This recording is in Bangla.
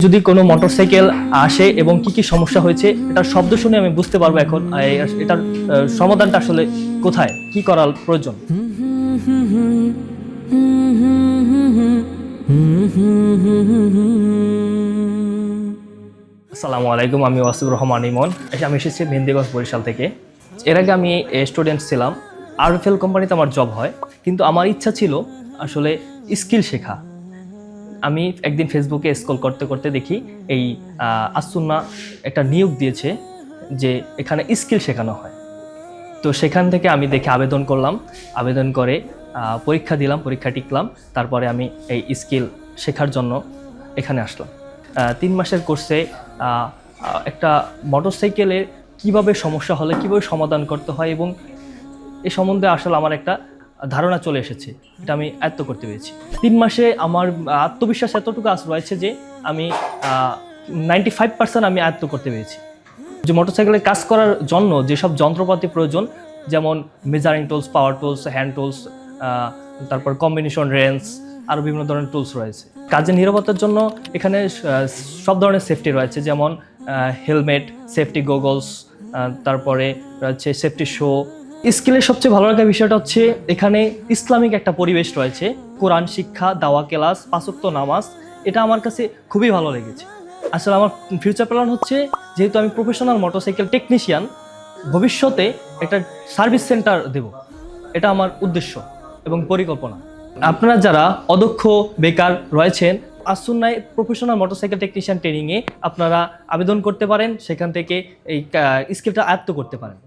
যদি কোনো মোটরসাইকেল আসে এবং কি সমস্যা হয়েছে এটার শব্দ শুনে আমি বুঝতে পারবো এখন এটার সমাধানটা আসলে কোথায়, কি করা প্রয়োজন। আসসালামু আলাইকুম, আমি ওয়াসিফুর রহমান ইমন। আমি এসেছি মেহেন্দিগঞ্জ বরিশাল থেকে। এর আগে আমি স্টুডেন্ট ছিলাম, আরএফএল কোম্পানিতে আমার জব হয়, কিন্তু আমার ইচ্ছা ছিল আসলে স্কিল শেখা। আমি একদিন ফেসবুকে স্ক্রল করতে করতে দেখি এই আসুন্না একটা নিয়োগ দিয়েছে যে এখানে স্কিল শেখানো হয়। তো সেখান থেকে আমি দেখে আবেদন করলাম, আবেদন করে পরীক্ষা দিলাম, পরীক্ষা টিকলাম। তারপরে আমি এই স্কিল শেখার জন্য এখানে আসলাম। 3 মাসের কোর্সে একটা মোটরসাইকেলের কীভাবে সমস্যা হলে কীভাবে সমাধান করতে হয় এবং এই সম্বন্ধে আসলে আমার একটা ধারণা চলে এসেছে, এটা আমি আয়ত্ত করতে পেরেছি। 3 মাসে আমার আত্মবিশ্বাস এতটুকু রয়েছে যে আমি 95% আমি আয়ত্ত করতে পেরেছি। যে মোটরসাইকেলের কাজ করার জন্য যেসব যন্ত্রপাতি প্রয়োজন, যেমন মেজারিং টুলস, পাওয়ার টুলস, হ্যান্ড টুলস, তারপর কম্বিনেশন রেঞ্জ, আরও বিভিন্ন ধরনের টুলস রয়েছে। কাজের নিরাপত্তার জন্য এখানে সব ধরনের সেফটি রয়েছে, যেমন হেলমেট, সেফটি গগলস, তারপরে রয়েছে সেফটি শো। স্কিলের সবচেয়ে ভালো লাগার বিষয়টা হচ্ছে এখানে ইসলামিক একটা পরিবেশ রয়েছে, কোরআন শিক্ষা, দাওয়া ক্লাস, 5 ওয়াক্ত নামাজ। এটা আমার কাছে খুবই ভালো লেগেছে। আসলে আমার ফিউচার প্ল্যান হচ্ছে, যেহেতু আমি প্রফেশনাল মোটরসাইকেল টেকনিশিয়ান, ভবিষ্যতে একটা সার্ভিস সেন্টার দেব, এটা আমার উদ্দেশ্য এবং পরিকল্পনা। আপনারা যারা অদক্ষ বেকার রয়েছেন, আসুন্নায় প্রফেশনাল মোটরসাইকেল টেকনিশিয়ান ট্রেনিংয়ে আপনারা আবেদন করতে পারেন, সেখান থেকে এই স্কিলটা আয়ত্ত করতে পারেন।